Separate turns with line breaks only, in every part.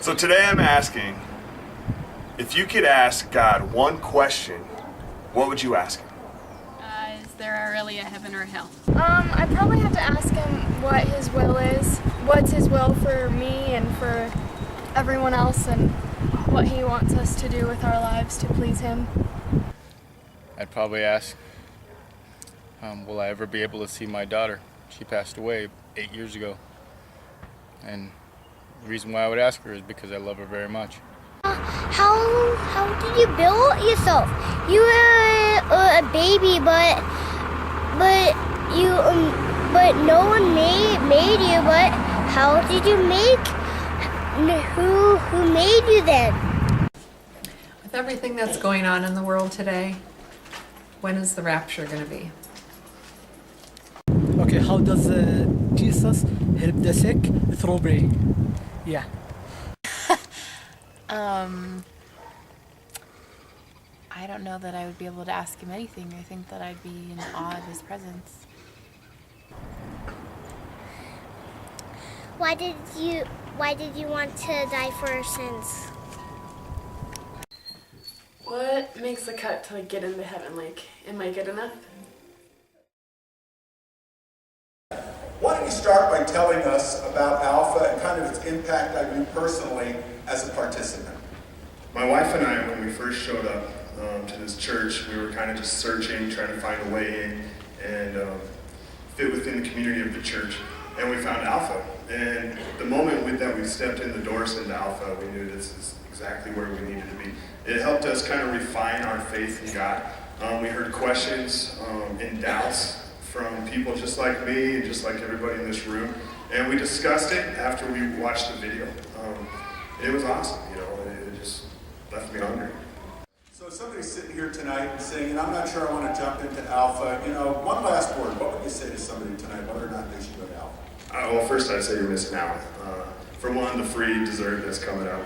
So today I'm asking, if you could ask God one question, what would you ask him?
Is there really a heaven or a hell?
I'd probably have to ask him what his will is, what's his will for me and for everyone else, and what he wants us to do with our lives to please him.
I'd probably ask, will I ever be able to see my daughter? She passed away 8 years ago. And the reason why I would ask her is because I love her very much.
How did you build yourself? You were a baby, but no one made you. But how did you make? Who made you then?
With everything that's going on in the world today, when is the rapture going to be?
Okay, how does Jesus help the sick? Through praying. Yeah.
I don't know that I would be able to ask him anything. I think that I'd be in awe of his presence.
Why did you want to die for our sins?
What makes the cut to get into heaven? Am I good enough?
Why don't you start by telling us about Alpha and kind of its impact on you personally as a participant?
My wife and I, when we first showed up to this church, we were kind of just searching, trying to find a way in and fit within the community of the church. And we found Alpha. And the moment that we stepped in the doors into Alpha, we knew this is exactly where we needed to be. It helped us kind of refine our faith in God. We heard questions and doubts from people just like me and just like everybody in this room. And we discussed it after we watched the video. It was awesome, it just left me hungry.
So if somebody's sitting here tonight and saying, I'm not sure I want to jump into Alpha, one last word, what would you say to somebody tonight, whether or not they should go to Alpha?
Well, first I'd say you're missing out. For one, the free dessert that's coming up.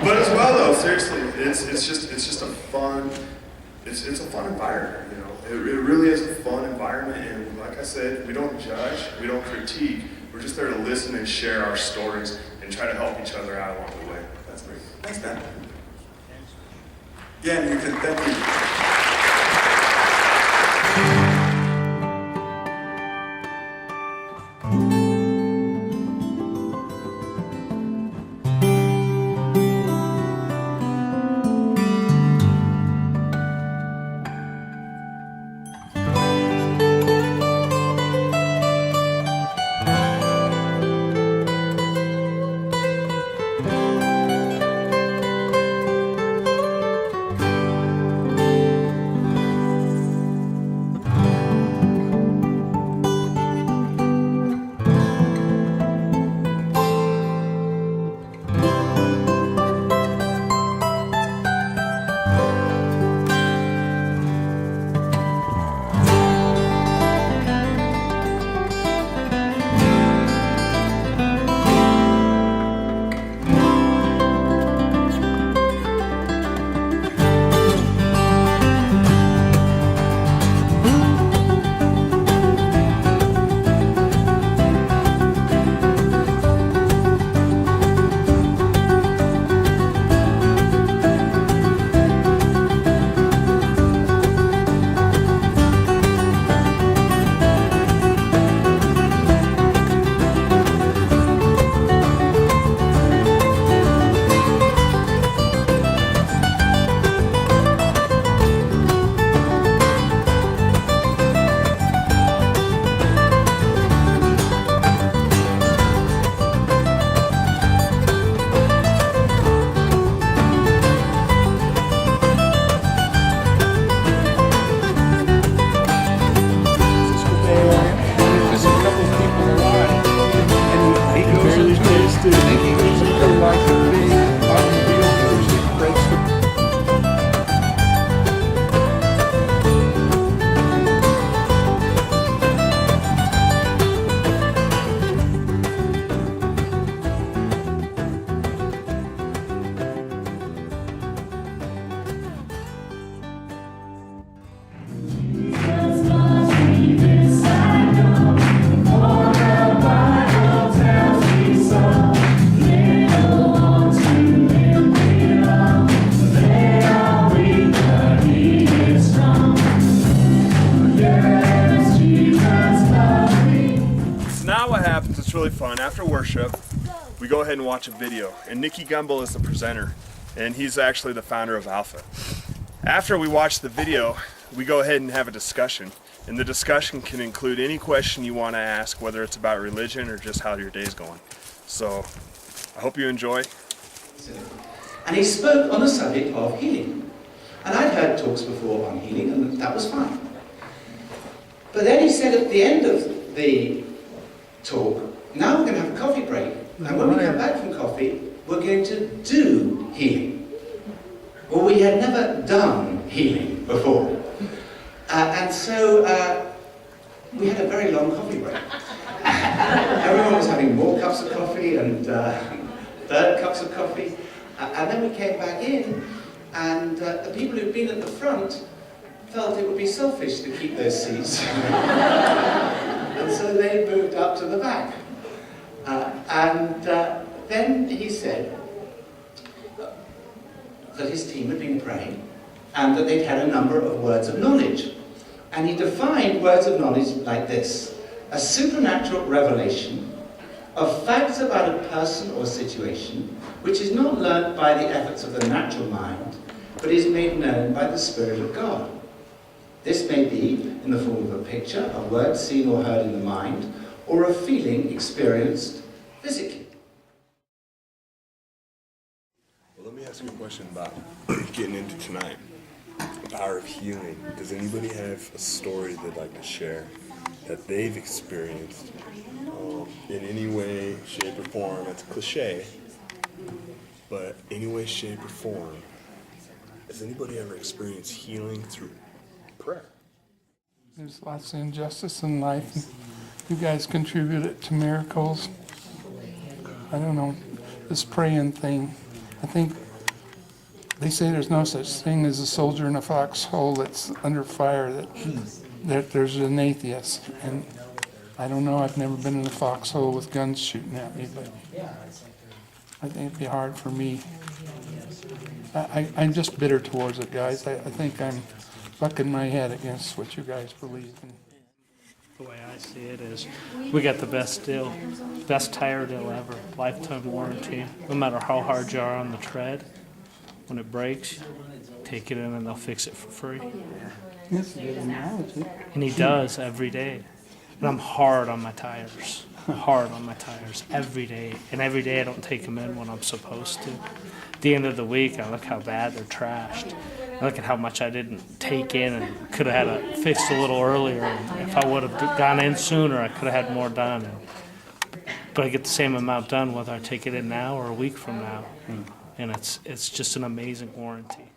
But as well, though, seriously, it's just a fun, it's a fun environment. It really is a fun environment, and like I said, we don't judge, we don't critique. We're just there to listen and share our stories and try to help each other out along the way.
That's great. Thanks, Ben. Again, you can thank you.
we go ahead and watch a video. And Nicky Gumbel is the presenter, and he's actually the founder of Alpha. After we watch the video, we go ahead and have a discussion. And the discussion can include any question you want to ask, whether it's about religion or just how your day's going. So I hope you enjoy.
And he spoke on the subject of healing. And I'd heard talks before on healing, and that was fine. But then he said at the end of the talk, now we're going to have a coffee break. And when we come back from coffee, we're going to do healing. Well, we had never done healing before. And so we had a very long coffee break. Everyone was having more cups of coffee and third cups of coffee. And then we came back in, and the people who'd been at the front felt it would be selfish to keep their seats. And so they moved up to the back. Then he said that his team had been praying and that they'd had a number of words of knowledge. And he defined words of knowledge like this: a supernatural revelation of facts about a person or situation which is not learnt by the efforts of the natural mind, but is made known by the Spirit of God. This may be in the form of a picture, a word seen or heard in the mind, or a feeling experienced physically.
Well, let me ask you a question about getting into tonight. The power of healing. Does anybody have a story they'd like to share that they've experienced in any way, shape, or form? It's a cliche, but any way, shape, or form. Has anybody ever experienced healing through prayer?
There's lots of injustice in life. You guys contributed to miracles. I don't know, this praying thing. I think they say there's no such thing as a soldier in a foxhole that's under fire, that there's an atheist. And I don't know, I've never been in a foxhole with guns shooting at me, but I think it'd be hard for me. I'm just bitter towards it, guys. I think I'm bucking my head against what you guys believe in.
The way I see it is we got the best deal, best tire deal ever, lifetime warranty. No matter how hard you are on the tread, when it breaks, take it in and they'll fix it for free.
That's a good analogy.
And he does every day. And I'm hard on my tires. Hard on my tires every day. And every day I don't take them in when I'm supposed to. At the end of the week, I look how bad they're trashed. I look at how much I didn't take in and could have had it fixed a little earlier. And if I would have gone in sooner, I could have had more done. But I get the same amount done whether I take it in now or a week from now. And it's just an amazing warranty.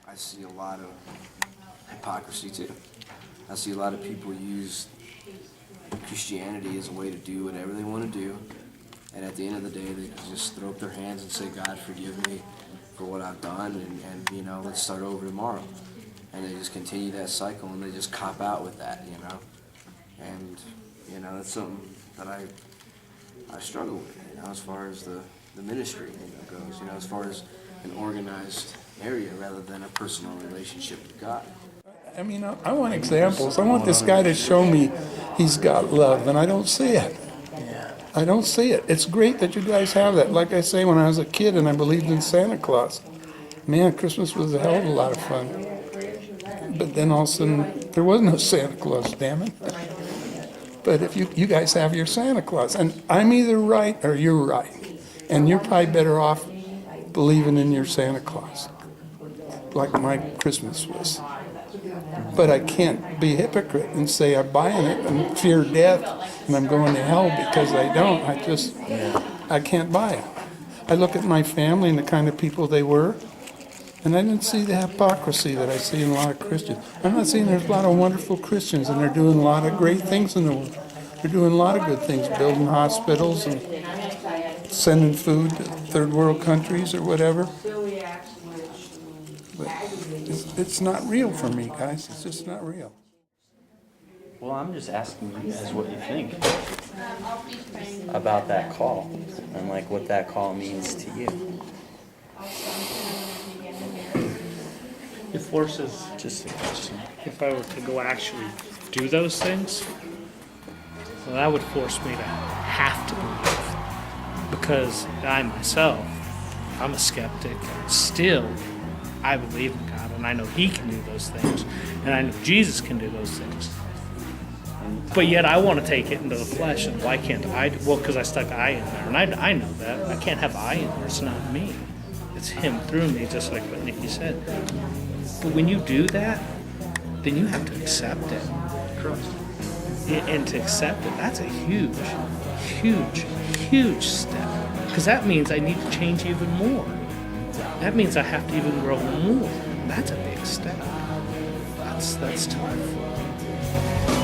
I see a lot of hypocrisy too. I see a lot of people use Christianity as a way to do whatever they want to do, and at the end of the day, they just throw up their hands and say, "God, forgive me for what I've done, and you know, let's start over tomorrow." And they just continue that cycle, and they just cop out with that, you know. And you know, that's something that I struggle with, you know, as far as the ministry goes, you know, as far as an organized area rather than a personal relationship with God.
I mean, I want examples. I want this guy to show me he's got love, and I don't see it. I don't see it. It's great that you guys have that. Like I say, when I was a kid and I believed in Santa Claus, man, Christmas was a hell of a lot of fun. But then all of a sudden, there was no Santa Claus, damn it. But if you guys have your Santa Claus, and I'm either right or you're right. And you're probably better off believing in your Santa Claus, like my Christmas was. But I can't be a hypocrite and say I'm buying it and fear death and I'm going to hell because I don't. I can't buy it. I look at my family and the kind of people they were, and I didn't see the hypocrisy that I see in a lot of Christians. I'm not saying there's a lot of wonderful Christians and they're doing a lot of great things in the world. They're doing a lot of good things, building hospitals and sending food to third world countries or whatever. But it's not real for me, guys. It's just not real.
Well, I'm just asking you guys what you think about that call and like what that call means to you.
It forces,
just a question.
If I were to go actually do those things, well, that would force me to have to believe. Because I myself, I'm a skeptic. Still, I believe in God, and I know He can do those things, and I know Jesus can do those things. But yet I want to take it into the flesh, and why can't I? Well, because I stuck I in there, and I know that. I can't have I in there. It's not me. It's Him through me, just like what Nikki said. But when you do that, then you have to accept it. And to accept it, that's a huge, huge, huge step. Because that means I need to change even more. That means I have to even grow more. That's a big step. That's tough.